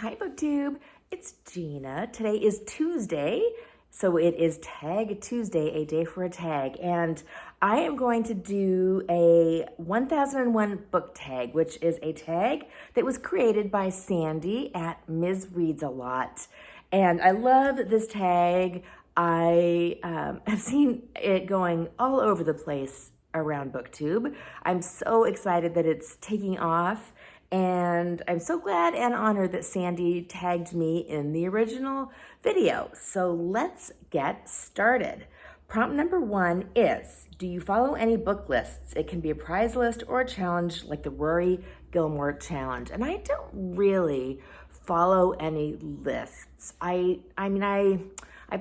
Hi BookTube, it's Gina. Today is Tuesday, so it is Tag Tuesday, a day for a tag, and I am going to do a 1001 book tag, which is a tag that was created by Sandy at Ms. Reads a Lot, and I love this tag. I have seen it going all over the place around BookTube. I'm so excited that it's taking off. And I'm so glad and honored that Sandy tagged me in the original video. So let's get started. Prompt number 1 is, do you follow any book lists? It can be a prize list or a challenge like the Rory Gilmore challenge. And I don't really follow any lists. I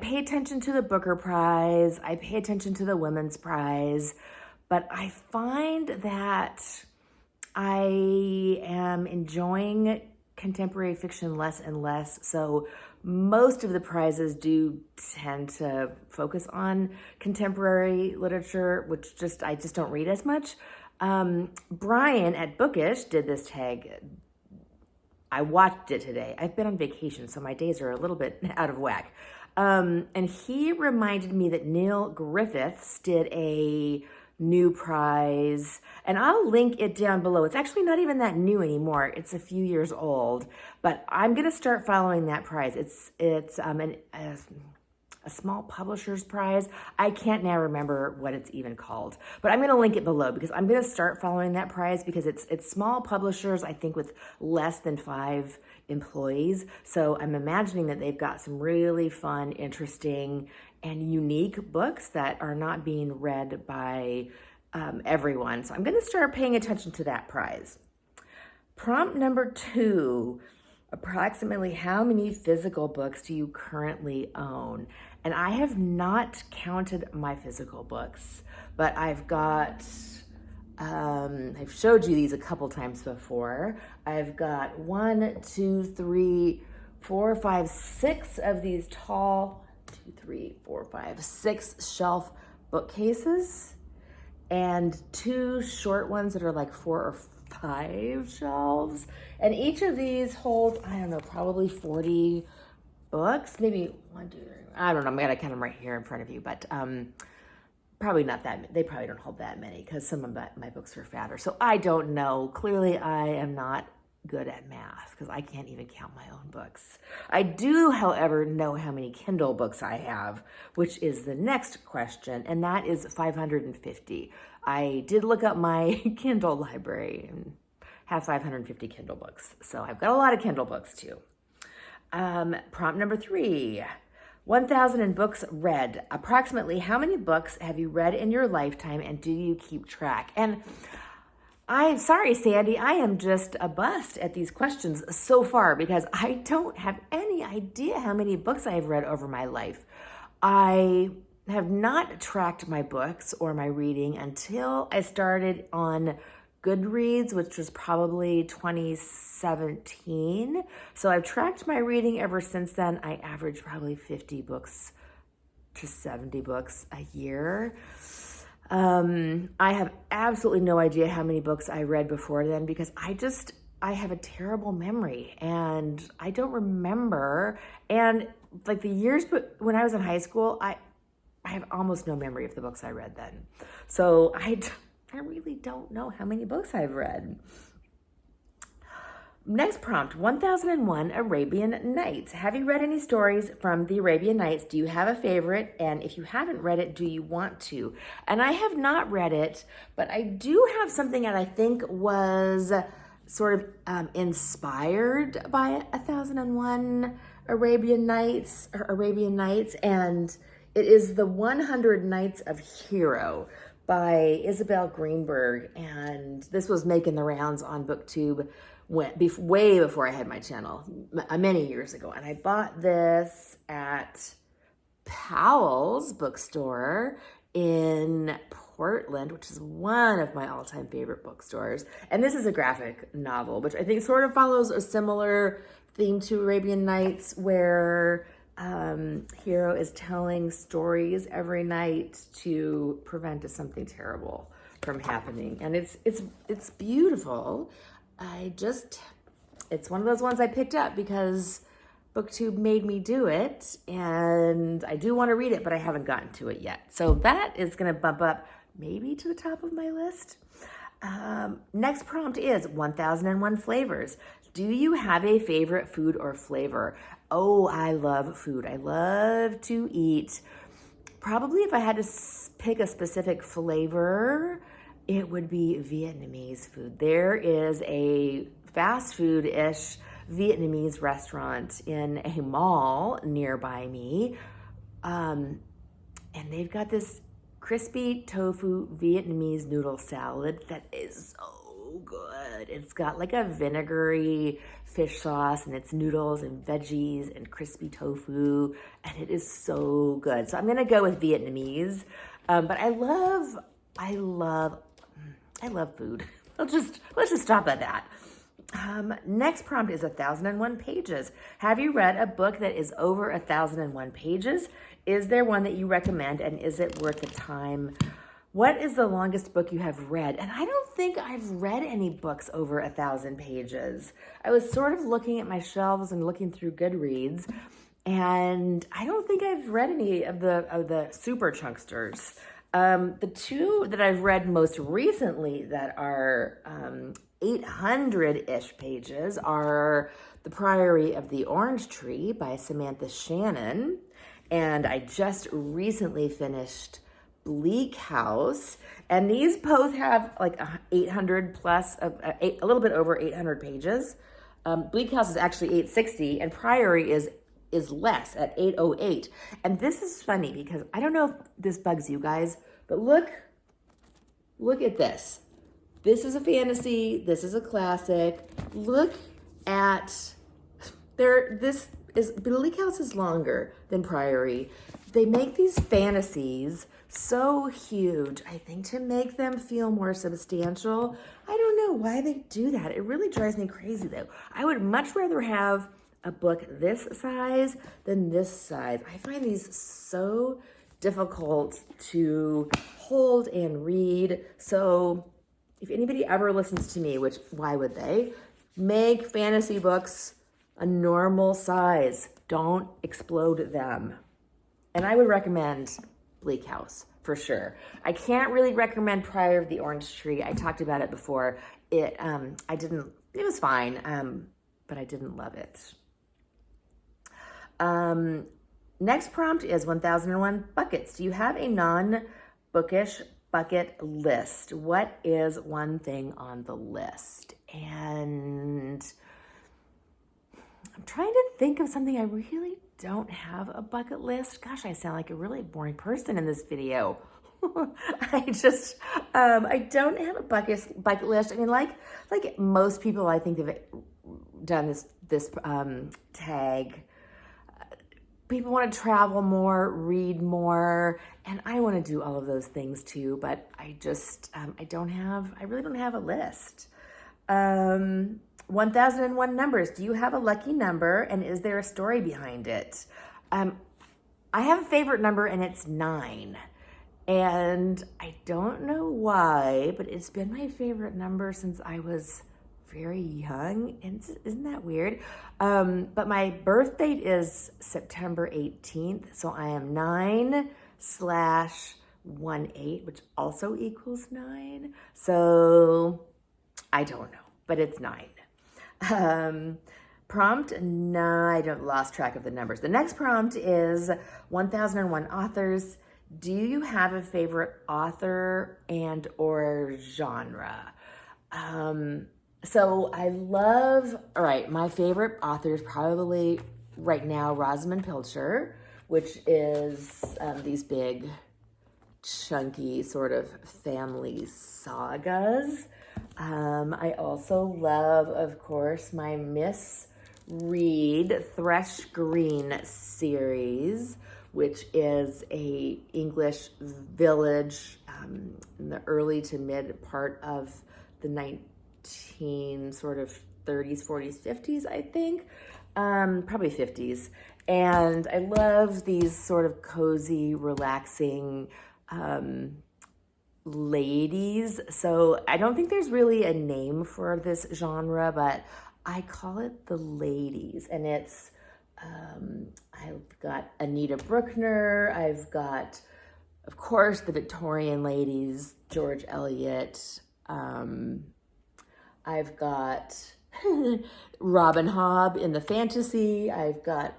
pay attention to the Booker Prize. I pay attention to the Women's Prize. But I find that I am enjoying contemporary fiction less and less, so most of the prizes do tend to focus on contemporary literature, which I just don't read as much. Brian at Bookish did this tag. I watched it today. I've been on vacation, so my days are a little bit out of whack. And he reminded me that Neil Griffiths did a new prize, and I'll link it down below. It's actually not even that new anymore. It's a few years old, but I'm gonna start following that prize. It's a small publisher's prize. I can't now remember what it's even called, but I'm gonna link it below because I'm gonna start following that prize because it's small publishers, I think with less than 5 employees. So I'm imagining that they've got some really fun, interesting, and unique books that are not being read by everyone. So I'm gonna start paying attention to that prize. Prompt number 2, approximately how many physical books do you currently own? And I have not counted my physical books, but I've got, I've showed you these a couple times before. I've got 1, 2, 3, 4, 5, 6 of these tall 2, 3, 4, 5, 6 shelf bookcases and 2 short ones that are like 4 or 5 shelves. And each of these holds, I don't know, probably 40 books, maybe 1, 2, 3. I don't know, I'm gonna count them right here in front of you, but probably not that, they probably don't hold that many because some of my books are fatter. So I don't know. Clearly I am not good at math because I can't even count my own books. I do, however, know how many Kindle books I have, which is the next question, and that is 550. I did look up my Kindle library and have 550 Kindle books. So I've got a lot of Kindle books too. Prompt number 3, 1,000 books read. Approximately how many books have you read in your lifetime and do you keep track? And I'm sorry, Sandy, I am just a bust at these questions so far because I don't have any idea how many books I have read over my life. I have not tracked my books or my reading until I started on Goodreads, which was probably 2017. So I've tracked my reading ever since then. I average probably 50 books to 70 books a year. I have absolutely no idea how many books I read before then because I have a terrible memory and I don't remember. And like the years when I was in high school, I have almost no memory of the books I read then. So I really don't know how many books I've read. Next prompt, 1001 Arabian Nights. Have you read any stories from the Arabian Nights? Do you have a favorite? And if you haven't read it, do you want to? And I have not read it, but I do have something that I think was sort of inspired by 1001 Arabian Nights, and it is the 100 Nights of Hero by Isabel Greenberg. And this was making the rounds on BookTube way before I had my channel, many years ago. And I bought this at Powell's bookstore in Portland, which is one of my all-time favorite bookstores. And this is a graphic novel, which I think sort of follows a similar theme to Arabian Nights, where Hero is telling stories every night to prevent something terrible from happening. And it's beautiful. it's one of those ones I picked up because BookTube made me do it, and I do want to read it, but I haven't gotten to it yet. So that is going to bump up maybe to the top of my list. Next prompt is 1001 flavors. Do you have a favorite food or flavor? Oh, I love food. I love to eat. Probably if I had to pick a specific flavor, it would be Vietnamese food. There is a fast food-ish Vietnamese restaurant in a mall nearby me. And they've got this crispy tofu Vietnamese noodle salad that is so good. It's got like a vinegary fish sauce, and it's noodles and veggies and crispy tofu, and it is so good. So I'm gonna go with Vietnamese, but I love food. Let's just stop at that. Next prompt is 1001 pages. Have you read a book that is over 1001 pages? Is there one that you recommend, and is it worth the time? What is the longest book you have read? And I don't think I've read any books over 1,000 pages. I was sort of looking at my shelves and looking through Goodreads, and I don't think I've read any of the super chunksters. The two that I've read most recently that are 800-ish pages are The Priory of the Orange Tree by Samantha Shannon, and I just recently finished Bleak House, and these both have like 800 plus, a little bit over 800 pages. Bleak House is actually 860, and Priory is less at 808. And this is funny because I don't know if this bugs you guys, but look at this. This is a fantasy. This is a classic. Look at Bleak House is longer than Priory. They make these fantasies so huge, I think, to make them feel more substantial. I don't know why they do that. It really drives me crazy, though. I would much rather have a book this size than this size. I find these so difficult to hold and read. So if anybody ever listens to me, which why would they, make fantasy books a normal size. Don't explode them. And I would recommend Bleak House for sure. I can't really recommend Priory of the Orange Tree. I talked about it before. It was fine, but I didn't love it. Next prompt is 1001 buckets. Do you have a non-bookish bucket list? What is one thing on the list? And I'm trying to think of something. I really don't have a bucket list. Gosh, I sound like a really boring person in this video. I don't have a bucket list. I mean, like most people, I think have done this tag. People want to travel more, read more, and I want to do all of those things too. But I really don't have a list. 1001 numbers. Do you have a lucky number, and is there a story behind it? I have a favorite number, and it's 9. And I don't know why, but it's been my favorite number since I was very young. And isn't that weird? But my birth date is September 18th. So I am 9/18, which also equals 9. So I don't know, but it's 9. Prompt 9, I lost track of the numbers. The next prompt is 1001 authors. Do you have a favorite author and or genre? So I love, all right, my favorite author is probably right now Rosamund Pilcher, which is these big, chunky sort of family sagas. I also love, of course, my Miss Read Thresh Green series, which is a English village in the early to mid part of the 30s, 40s, 50s, I think. Probably 50s. And I love these sort of cozy, relaxing ladies. So I don't think there's really a name for this genre, but I call it The Ladies, and it's, I've got Anita Brookner, I've got, of course, the Victorian ladies, George Eliot, I've got Robin Hobb in the fantasy, I've got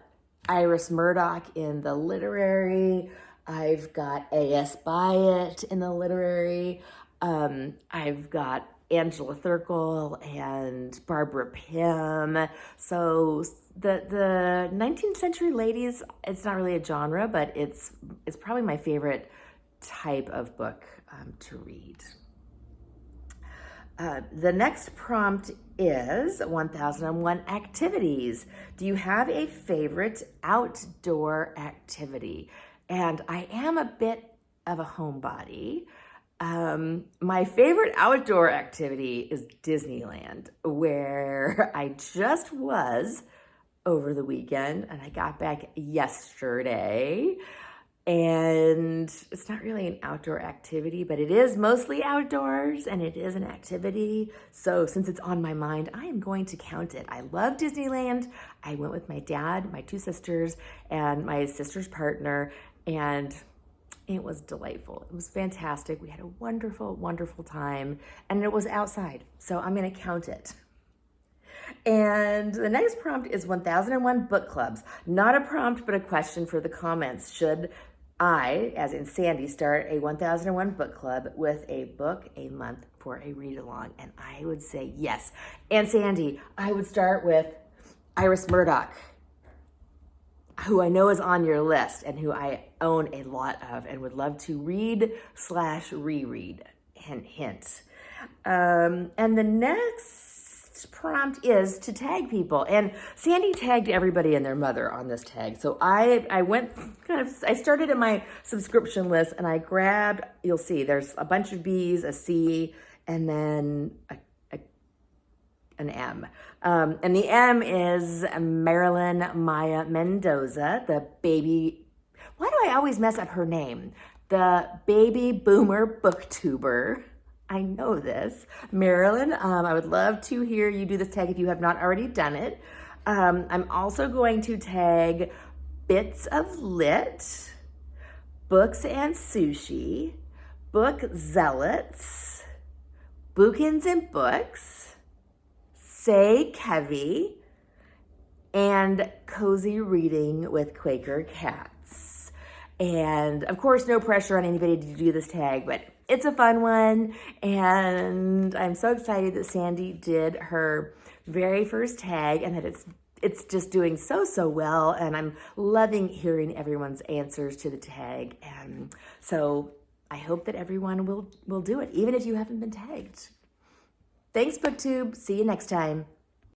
Iris Murdoch in the literary, I've got A.S. Byatt in the literary, I've got Angela Thirkle and Barbara Pym. So the 19th century ladies, it's not really a genre, but it's probably my favorite type of book to read. The next prompt is 1001 activities. Do you have a favorite outdoor activity? And I am a bit of a homebody. My favorite outdoor activity is Disneyland, where I just was over the weekend, and I got back yesterday. And it's not really an outdoor activity, but it is mostly outdoors, and it is an activity. So since it's on my mind, I am going to count it. I love Disneyland. I went with my dad, my two sisters, and my sister's partner, and it was delightful. It was fantastic. We had a wonderful, wonderful time, and it was outside, so I'm gonna count it. And the next prompt is 1001 book clubs. Not a prompt, but a question for the comments. Should I, as in Sandy, start a 1001 book club with a book a month for a read along? And I would say yes. And Sandy, I would start with Iris Murdoch, who I know is on your list and who I own a lot of and would love to read/reread. Hint, hint. And the next prompt is to tag people. And Sandy tagged everybody and their mother on this tag. So I went I started in my subscription list and I grabbed, you'll see, there's a bunch of B's, a C, and then an M. And the M is Marilyn Maya Mendoza, the baby, why do I always mess up her name? The baby boomer booktuber. I know this. Marilyn, I would love to hear you do this tag if you have not already done it. I'm also going to tag Bits of Lit, Books and Sushi, Book Zealots, Bookins and Books, Say Kevy, and Cozy Reading with Quaker Cats. And of course, no pressure on anybody to do this tag, but it's a fun one. And I'm so excited that Sandy did her very first tag and that it's just doing so well. And I'm loving hearing everyone's answers to the tag. And so I hope that everyone will do it, even if you haven't been tagged. Thanks, BookTube. See you next time.